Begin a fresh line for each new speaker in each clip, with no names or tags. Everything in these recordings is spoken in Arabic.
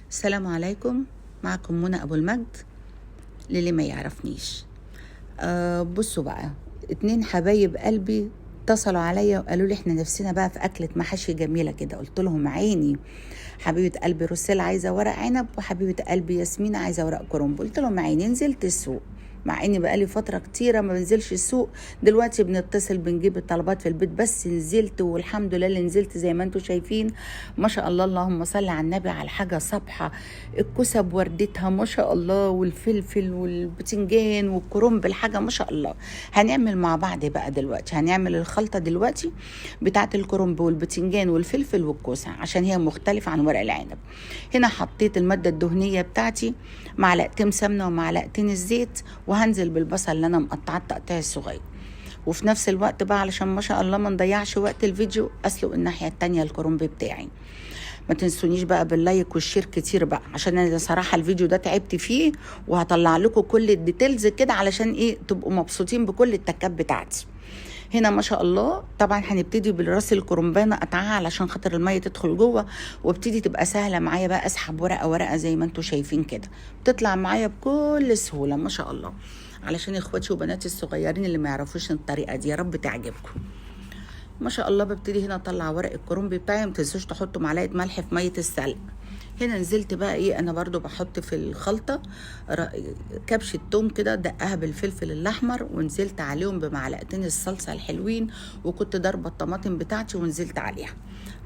السلام عليكم. معكم منى أبو المجد للي ما يعرفنيش. بصوا بقى، 2 حبايب قلبي اتصلوا عليا وقالوا لي احنا نفسنا بقى في أكلة محاشي جميلة كده. قلت لهم عيني. حبيبة قلبي روسيل عايزة ورق عنب، وحبيبة قلبي ياسمين عايزة ورق كرنب. قلت لهم عيني. نزلت السوق، مع اني بقالي فتره كتيره ما بنزلش السوق. دلوقتي بنتصل بنجيب الطلبات في البيت، بس نزلت والحمد لله اللي نزلت زي ما انتم شايفين. ما شاء الله، اللهم صل على النبي، على حاجه صبحه. الكوسه بوردتها ما شاء الله، والفلفل والبتنجان والكرنب، الحاجه ما شاء الله. هنعمل مع بعض بقى دلوقتي، هنعمل الخلطه دلوقتي بتاعه الكرنب والبتنجان والفلفل والكوسه، عشان هي مختلفه عن ورق العنب. هنا حطيت الماده الدهنيه بتاعتي، معلقتين سمنه ومعلقتين الزيت، وهنزل بالبصل اللي انا مقطعه التقطيع الصغير. وفي نفس الوقت بقى، علشان ما شاء الله ما نضيعش وقت الفيديو، اسلق الناحيه التانية الكرنب بتاعي. ما تنسونيش بقى باللايك والشير كتير بقى، عشان انا صراحه الفيديو ده تعبت فيه، وهطلع لكم كل الديتيلز كده علشان ايه تبقوا مبسوطين بكل التكات بتاعتي. هنا ما شاء الله طبعا هنبتدي بالراس الكرنبانه قطعها علشان خاطر الميه تدخل جوه، وابتدي تبقى سهله معايا بقى. اسحب ورقه ورقه زي ما انتم شايفين كده، بتطلع معايا بكل سهوله ما شاء الله، علشان اخواتي وبناتي الصغيرين اللي ما يعرفوش الطريقه دي، يا رب تعجبكم. ما شاء الله ببتدي هنا اطلع ورق الكرنب بتاعي. ما تنسوش تحطوا معلقه ملح في ميه السلق. هنا نزلت بقى ايه، انا برضو بحط في الخلطه كبشه توم كده، دقها بالفلفل الاحمر، ونزلت عليهم بمعلقتين الصلصه الحلوين، وكنت ضاربه الطماطم بتاعتي ونزلت عليها.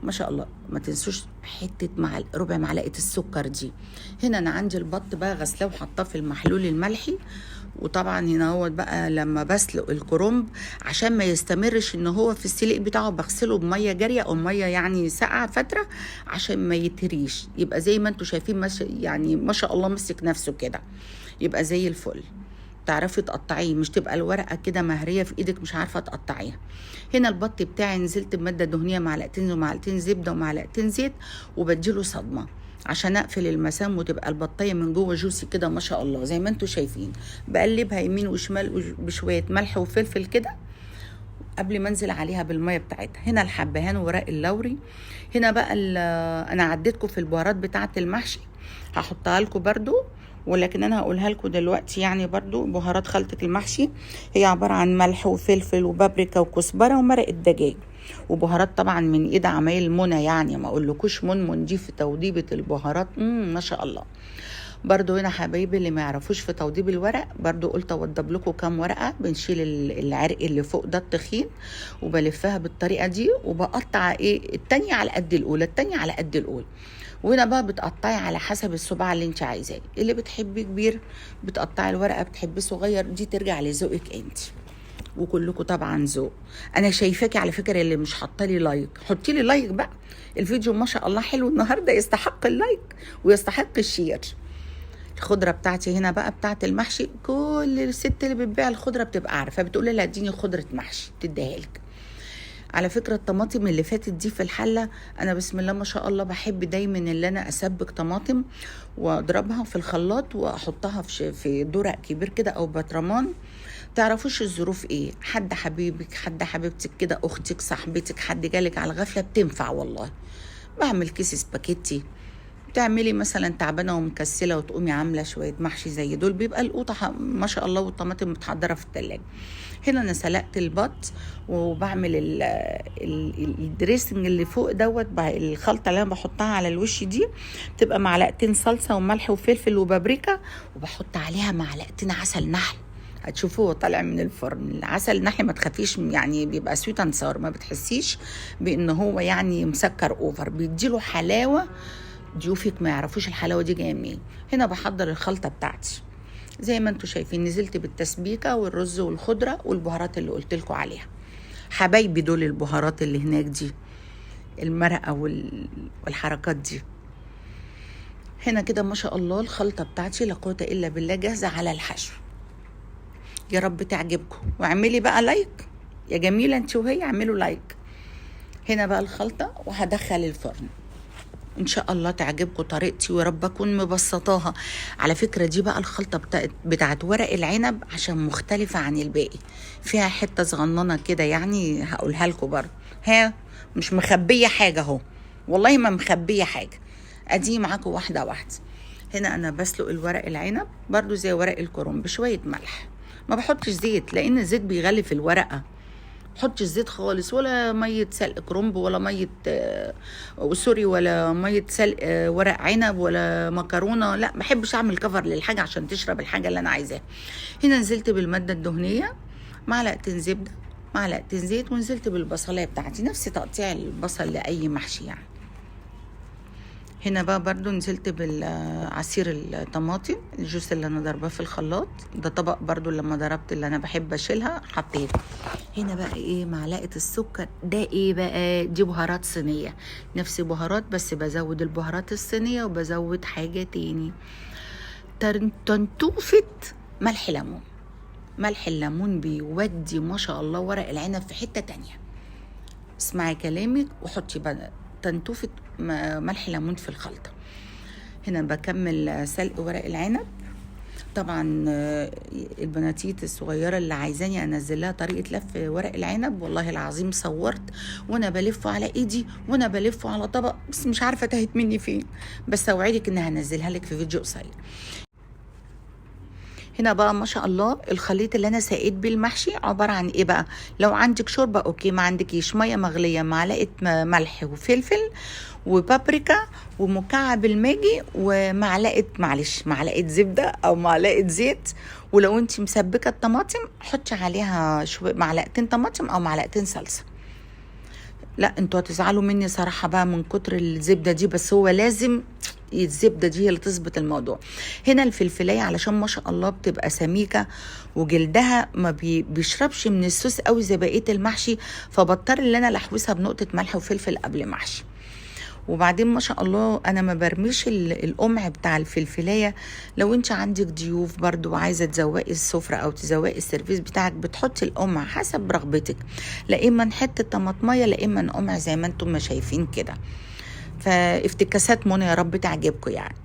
ما شاء الله. ما تنسوش حته مع ربع معلقه السكر دي. هنا انا عندي البط بقى غسلاه وحطاه في المحلول الملحي. وطبعا هنا هو بقى لما بسلق الكرنب، عشان ما يستمرش ان هو في السلق بتاعه، بغسله بميه جاريه او ميه يعني ساقعه فتره، عشان ما يتريش، يبقى زي ما انتم شايفين يعني ما شاء الله مسك نفسه كده، يبقى زي الفل. تعرفي تقطعيه، مش تبقى الورقه كده مهريه في ايدك مش عارفه تقطعيها. هنا البط بتاعي نزلت بماده دهنيه، معلقتين ومعلقتين زبده ومعلقتين زيت، وبديله صدمه عشان اقفل المسام وتبقى البطايه من جوه جوسي كده ما شاء الله زي ما انتم شايفين. بقلبها يمين وشمال بشويه ملح وفلفل كده قبل ما انزل عليها بالميه بتاعتها. هنا الحبهان وورق اللوري. هنا بقى انا عديتكم في البهارات بتاعه المحشي، هحطها لكم برضو، ولكن انا هقولها لكم دلوقتي. يعني برضو بهارات خلطه المحشي هي عباره عن ملح وفلفل وبابريكا وكزبره ومرق الدجاج، وبهارات طبعا من ايد عمايل منى، يعني ما اقولكوش من دي في توضيبه البهارات ما شاء الله. برضو هنا حبايبي اللي ما يعرفوش في توضيب الورق، برضو قلت اوضب لكم كام ورقه. بنشيل العرق اللي فوق ده التخين، وبلفها بالطريقه دي، وبقطع ايه التانية على قد الاولى، التانية على قد الاولى. وهنا بقى بتقطعي على حسب الصباع اللي انت عايزاه. اللي بتحبي كبير بتقطعي الورقه، بتحبي صغير دي ترجع لذوقك انت، وكلكم طبعا ذوق. انا شايفاكي على فكره اللي مش حاطه لي لايك، حطي لي لايك بقى. الفيديو ما شاء الله حلو النهارده، يستحق اللايك ويستحق الشير. الخضره بتاعتي هنا بقى بتاعت المحشي، كل الست اللي بتبيع الخضره بتبقى عارفه، بتقول لها اديني خضره محشي تديها لك. على فكره الطماطم اللي فاتت دي في الحله، انا بسم الله ما شاء الله بحب دايما اللي انا اسبك طماطم واضربها في الخلاط واحطها في درق كبير كده او برطمان. تعرفوش الظروف ايه، حد حبيبك، حد حبيبتك كده، اختك، صاحبتك، حد جالك على الغفله، بتنفع والله. بعمل كيس سباكيتي، تعملي مثلا تعبانه ومكسله وتقومي عامله شويه محشي زي دول، بيبقى القوطه ما شاء الله والطماطم متحضره في التلاجة. هنا انا سلقت البط، وبعمل الدريسنج اللي فوق دوت الخلطه اللي انا بحطها على الوش دي، بتبقى معلقتين صلصه وملح وفلفل وبابريكا، وبحط عليها معلقتين عسل نحل. هتشوفوه طالع من الفرن. العسل النحل ما تخافيش، يعني بيبقى سويت اند ساور، ما بتحسيش بان هو يعني مسكر اوفر، بيديله حلاوه. ضيوفك ما يعرفوش الحلاوه دي جايه منين. هنا بحضر الخلطه بتاعتي زي ما انتم شايفين، نزلت بالتسبيكه والرز والخضره والبهارات اللي قلت لكم عليها. حبايبي دول البهارات اللي هناك دي، المرقه والحركات دي. هنا كده ما شاء الله الخلطه بتاعتي لا قوه الا بالله جاهزه على الحشو. يا رب تعجبكم، واعملي بقى لايك يا جميله انت وهي، اعملوا لايك. هنا بقى الخلطه وهدخل الفرن، ان شاء الله تعجبكم طريقتي، ويا رب اكون مبسطاها. على فكره دي بقى الخلطه بتاعت ورق العنب، عشان مختلفه عن الباقي، فيها حته صغننه كده، يعني هقولها لكم برضه. ها، مش مخبيه حاجه اهو، والله ما مخبيه حاجه. ادي معاكم واحده واحده. هنا انا بسلق الورق العنب برضو زي ورق الكرنب بشويه ملح، ما بحطش زيت لان الزيت بيغلف الورقه. حطش زيت خالص، ولا ميه سلق كرنب، ولا ميه سوري، ولا ميه سلق ورق عنب، ولا مكرونه. لا، ما بحبش اعمل كفر للحاجه عشان تشرب الحاجه اللي انا عايزاها. هنا نزلت بالماده الدهنيه، معلقتين زبده، معلقتين زيت، ونزلت بالبصلايه بتاعتي نفس تقطيع البصل لاي محشي يعني. هنا بقى برضو نزلت بالعصير الطماطم، الجوس اللي انا ضرباه في الخلاط ده. طبق برضو لما ضربت اللي انا بحب اشيلها حطيت. هنا بقى ايه معلقه السكر ده. ايه بقى دي؟ بهارات صينيه، نفس بهارات بس بزود البهارات الصينيه وبزود حاجه تاني، تنتوفه ملح ليمون. ملح الليمون بيودي ما شاء الله ورق العنب في حته تانية. اسمعي كلامك وحطي بقى تنتوفه ملح ليمون في الخلطه. هنا بكمل سلق ورق العنب. طبعا البناتيت الصغيره اللي عايزاني انزل لها طريقه لف ورق العنب، والله العظيم صورت وانا بلفه على ايدي وانا بلفه على طبق، بس مش عارفه تاهت مني فين، بس اوعدك انها هنزلها لك في فيديو قصير. هنا بقى ما شاء الله الخليط اللي انا سقيت بيه المحشي عباره عن ايه بقى؟ لو عندك شوربه اوكي، ما عندكيش ميه مغليه، معلقه ملح وفلفل وبابريكا ومكعب الماجي ومعلقه معلقه زبده او معلقه زيت. ولو انت مسبكه الطماطم حطي عليها معلقتين طماطم او معلقتين صلصه. لا انتوا هتزعلوا مني صراحه بقى من كتر الزبده دي، بس هو لازم الزبده دي هي اللي تظبط الموضوع. هنا الفلفلايه علشان ما شاء الله بتبقى سميكه وجلدها ما بيشربش من الصوص قوي زي بقيه المحشي، فبضطر ان انا لحوسها بنقطه ملح وفلفل قبل محشي. وبعدين ما شاء الله انا ما برميش القمع بتاع الفلفلايه. لو انت عندك ضيوف برضو وعايزه تزوقي السفره او تزوقي السيرفيس بتاعك بتحطي القمع حسب رغبتك، لا اما حته طماطميه لا اما قمع زي ما انتم ما شايفين كده. فافتكاسات منى يا رب تعجبكم يعني.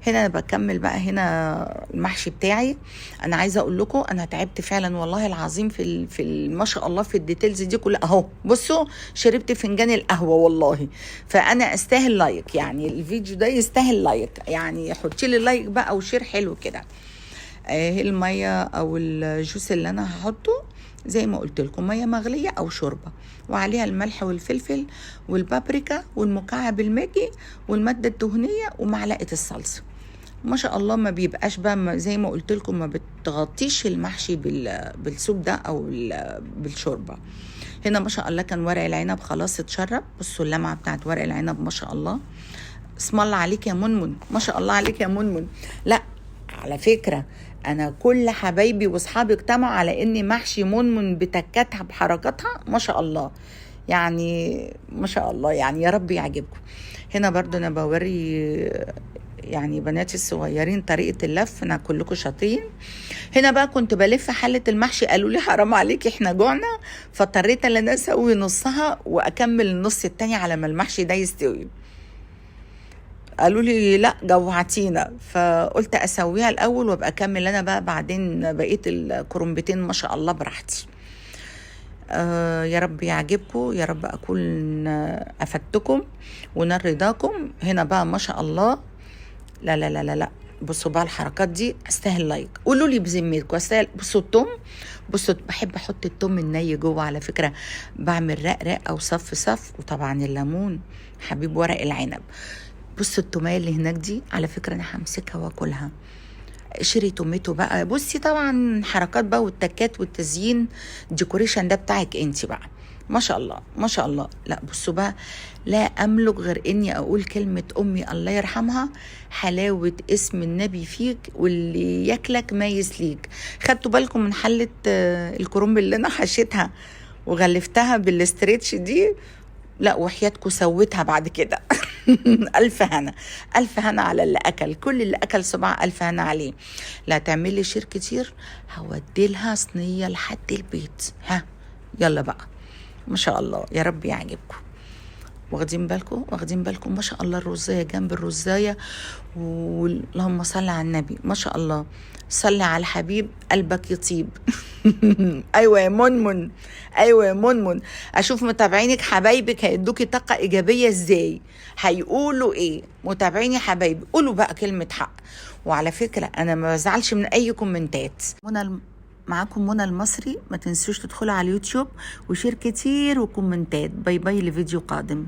هنا انا بكمل بقى هنا المحشي بتاعي. انا عايزه اقول لكم انا تعبت فعلا والله العظيم في ما شاء الله في الديتيلز دي كلها. اهو بصوا شربت فنجان القهوه والله، فانا استاهل لايك يعني. الفيديو ده يستاهل لايك يعني، حطي لي لايك بقى وشير حلو كده. الميه او الجوس اللي انا هحطه زي ما قلت لكم ميه مغليه او شوربه، وعليها الملح والفلفل والبابريكا والمكعب الماجي والماده الدهنيه ومعلقه الصلصه. ما شاء الله ما بيبقاش بقى زي ما قلت لكم ما بتغطيش المحشي بالسوب ده او بالشوربه. هنا ما شاء الله كان ورق العنب خلاص اتشرب. بصوا اللمعه بتاعت ورق العنب ما شاء الله. اسم الله عليك يا منمن، ما شاء الله عليك يا منمن. لا على فكره انا كل حبايبي واصحابي اجتمعوا على ان محشي منمن بتكاتها بحركاتها ما شاء الله يعني، ما شاء الله يعني. يا رب يعجبكم. هنا برضو انا بوري يعني بناتي الصغيرين طريقه اللف، انا كلكم شاطرين. هنا بقى كنت بلف حله المحشي، قالوا لي حرام عليكي احنا جوعنا، فاضطريت ان انا اسوي نصها واكمل النص التاني على ما المحشي ده يستوي. قالوا لي لا جوعتينا، فقلت اسويها الاول وابقى اكمل انا بقى بعدين بقيه الكرنبتين ما شاء الله براحتي. يا رب يعجبكم، يا رب اكون افدتكم ونال رضاكم. هنا بقى ما شاء الله لا لا لا لا لا، بصوا بقى الحركات دي استاهل لايك. قولوا لي بذمتكم استاهل. بصوا التوم، بصوا بحب احط التوم الني جوه على فكره، بعمل رق او صف، وطبعا الليمون حبيب ورق العنب. بصوا التوميه اللي هناك دي على فكره انا همسكها واكلها. شيري توميتو بقى. بصي طبعا حركات بقى والتكات والتزيين الديكوريشن ده بتاعك انت بقى ما شاء الله ما شاء الله. لا بصوا بقى لا املك غير اني اقول كلمه امي الله يرحمها، حلاوه اسم النبي فيك واللي ياكلك ما يسليك. خدتوا بالكم من حله الكرنب اللي انا حشيتها وغلفتها بالاستريتش دي؟ لا وحياتكم سويتها بعد كده. ألف هنا ألف هنا على اللي أكل، كل اللي أكل صباع ألف هنا عليه. لا تعملي شير كتير هوديلها صينية لحد البيت. ها يلا بقى ما شاء الله يا رب يعجبكم. واخدين بالكم ما شاء الله، الرزاية جنب الرزاية، واللهم صل على النبي، ما شاء الله، صلي على الحبيب قلبك يطيب. ايوه يا منمن، ايوه يا منمن. اشوف متابعينك حبايبك هيدوكي طاقة ايجابية ازاي، هيقولوا ايه متابعيني حبايبي؟ قولوا بقى كلمة حق. وعلى فكرة انا ما بزعلش من اي كومنتات. معاكم منى المصري، ما تنسوش تدخلوا على اليوتيوب وشير كتير وكومنتات. باي باي لفيديو قادم.